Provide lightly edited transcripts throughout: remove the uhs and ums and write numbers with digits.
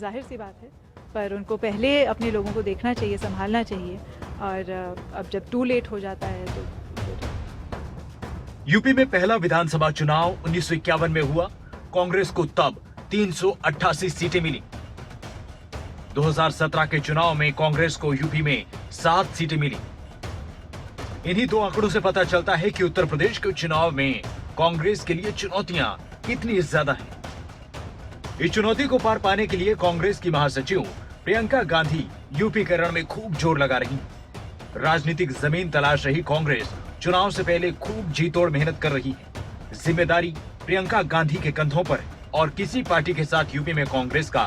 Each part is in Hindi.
जाहिर सी बात है, पर उनको पहले अपने लोगों को देखना चाहिए, संभालना चाहिए, और अब जब टू लेट हो जाता है तो यूपी में पहला विधानसभा चुनाव 1951 में हुआ। कांग्रेस को तब 388 सीटें मिली। 2017 के चुनाव में कांग्रेस को यूपी में 7 सीटें मिली। इन्हीं दो आंकड़ों से पता चलता है कि उत्तर प्रदेश के चुनाव में कांग्रेस के लिए चुनौतियां कितनी ज्यादा हैं। इस चुनौती को पार पाने के लिए कांग्रेस की महासचिव प्रियंका गांधी यूपीकरण में खूब जोर लगा रही। राजनीतिक जमीन तलाश रही कांग्रेस चुनाव से पहले खूब जी तोड़ मेहनत कर रही है। जिम्मेदारी प्रियंका गांधी के कंधों पर है और किसी पार्टी के साथ यूपी में कांग्रेस का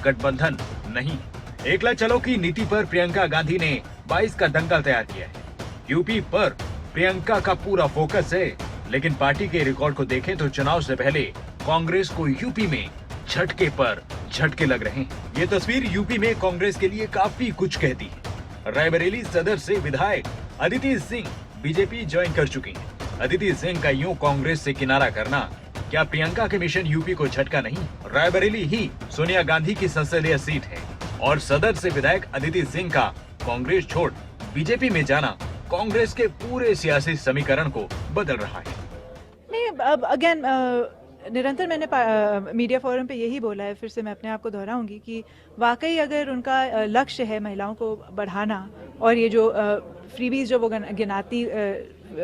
गठबंधन नहीं। एकला चलो की नीति पर प्रियंका गांधी ने 22 का दंगल तैयार किया है। यूपी पर प्रियंका का पूरा फोकस है, लेकिन पार्टी के रिकॉर्ड को देखें तो चुनाव से पहले कांग्रेस को यूपी में झटके पर झटके लग रहे हैं। ये तस्वीर यूपी में कांग्रेस के लिए काफी कुछ कहती है। रायबरेली सदर से विधायक अदिति सिंह बीजेपी ज्वाइन कर चुकी हैं। अदिति सिंह का यूं कांग्रेस से किनारा करना क्या प्रियंका के मिशन यूपी को झटका नहीं? रायबरेली ही सोनिया गांधी की संसदीय सीट है और सदर से विधायक अदिति सिंह का कांग्रेस छोड़ बीजेपी में जाना कांग्रेस के पूरे सियासी समीकरण को बदल रहा है। नहीं, अब अगेन निरंतर मैंने मीडिया फोरम पे यही बोला है, फिर से मैं अपने आप को दोहराऊंगी कि वाकई अगर उनका लक्ष्य है महिलाओं को बढ़ाना, और ये जो फ्रीबीज जो वो गिनाती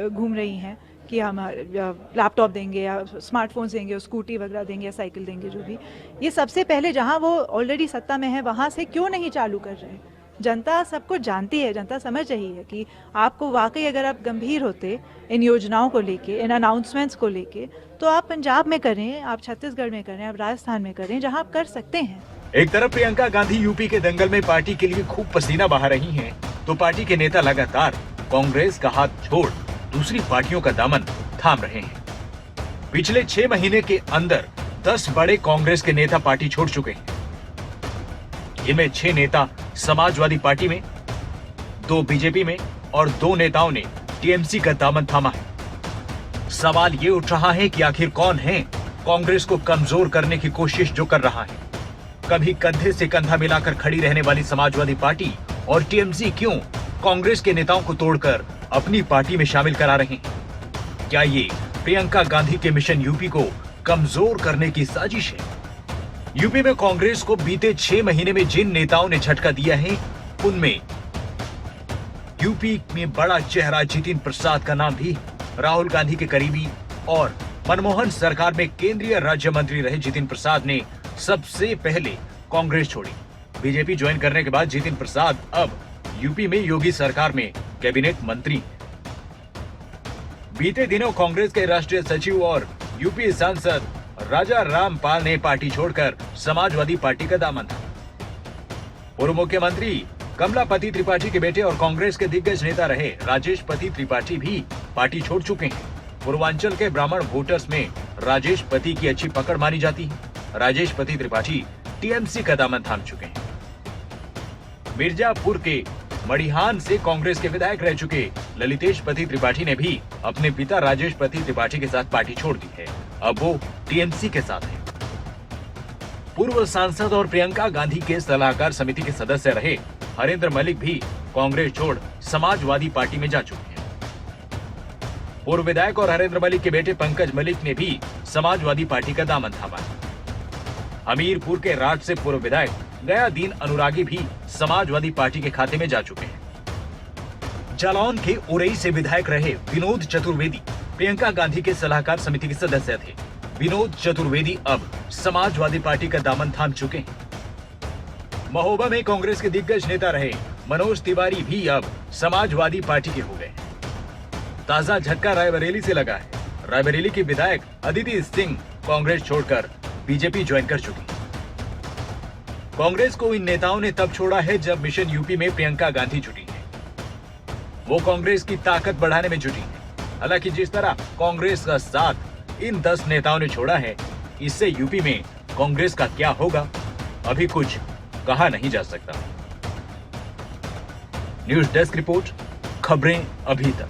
घूम रही हैं कि हम लैपटॉप देंगे या स्मार्टफोन्स देंगे या स्कूटी वगैरह देंगे या साइकिल देंगे, जो भी, ये सबसे पहले जहां वो ऑलरेडी सत्ता में है वहां से क्यों नहीं चालू कर रहे? जनता सब कुछ जानती है, जनता समझ रही है कि आपको वाकई अगर आप गंभीर होते इन योजनाओं को लेके, इन अनाउंसमेंट्स को लेके, तो आप पंजाब में करें, आप छत्तीसगढ़ में करें, आप राजस्थान में करें, जहां आप कर सकते हैं। एक तरफ प्रियंका गांधी यूपी के दंगल में पार्टी के लिए खूब पसीना बहा रही हैं, तो पार्टी के नेता लगातार कांग्रेस का हाथ छोड़ दूसरी पार्टियों का दामन थाम रहे हैं। पिछले 6 महीने के अंदर 10 बड़े कांग्रेस के नेता पार्टी छोड़ चुके हैं। इनमें 6 नेता समाजवादी पार्टी में, 2 बीजेपी में और 2 नेताओं ने टीएमसी का दामन थामा है। सवाल ये उठ रहा है कि आखिर कौन है कांग्रेस को कमजोर करने की कोशिश जो कर रहा है? कभी कंधे से कंधा मिलाकर खड़ी रहने वाली समाजवादी पार्टी और टीएमसी क्यों कांग्रेस के नेताओं को तोड़कर अपनी पार्टी में शामिल करा रहे हैं? क्या ये प्रियंका गांधी के मिशन यूपी को कमजोर करने की साजिश है? यूपी में कांग्रेस को बीते 6 महीने में जिन नेताओं ने झटका दिया है, उनमें यूपी में बड़ा चेहरा जितिन प्रसाद का नाम भी। राहुल गांधी के करीबी और मनमोहन सरकार में केंद्रीय राज्य मंत्री रहे जितिन प्रसाद ने सबसे पहले कांग्रेस छोड़ी। बीजेपी ज्वाइन करने के बाद जितिन प्रसाद अब यूपी में योगी सरकार में कैबिनेट मंत्री। बीते दिनों कांग्रेस के राष्ट्रीय सचिव और यूपी सांसद राजा रामपाल ने पार्टी छोड़कर समाजवादी पार्टी का दामन थामा। पूर्व मुख्यमंत्री कमलापति त्रिपाठी के बेटे और कांग्रेस के दिग्गज नेता रहे राजेश पति त्रिपाठी भी पार्टी छोड़ चुके हैं। पूर्वांचल के ब्राह्मण वोटर्स में राजेश पति की अच्छी पकड़ मानी जाती है। राजेश पति त्रिपाठी टीएमसी का दामन थाम चुके हैं। मिर्जापुर के मड़िहान से कांग्रेस के विधायक रह चुके ललितेश पति त्रिपाठी ने भी अपने पिता राजेश पति त्रिपाठी के साथ पार्टी छोड़ दी है। अब वो टीएमसी के साथ है। पूर्व सांसद और प्रियंका गांधी के सलाहकार समिति के सदस्य रहे हरेंद्र मलिक भी कांग्रेस छोड़ समाजवादी पार्टी में जा चुके हैं। पूर्व विधायक और हरेंद्र मलिक के बेटे पंकज मलिक ने भी समाजवादी पार्टी का दामन थामा है। हमीरपुर के राज से पूर्व विधायक गयादीन अनुरागी भी समाजवादी पार्टी के खाते में जा चुके हैं। जालौन के उरई से विधायक रहे विनोद चतुर्वेदी प्रियंका गांधी के सलाहकार समिति के सदस्य थे। विनोद चतुर्वेदी अब समाजवादी पार्टी का दामन थाम चुके हैं। महोबा में कांग्रेस के दिग्गज नेता रहे मनोज तिवारी भी अब समाजवादी पार्टी के हो गए। ताजा झटका रायबरेली से लगा है। रायबरेली की विधायक अदिति सिंह कांग्रेस छोड़कर बीजेपी ज्वाइन कर चुकी। कांग्रेस को इन नेताओं ने तब छोड़ा है जब मिशन यूपी में प्रियंका गांधी जुटी है। वो कांग्रेस की ताकत बढ़ाने में जुटी है। हालांकि जिस तरह कांग्रेस का साथ इन 10 नेताओं ने छोड़ा है, इससे यूपी में कांग्रेस का क्या होगा अभी कुछ कहा नहीं जा सकता। न्यूज़ डेस्क रिपोर्ट, खबरें अभी तक।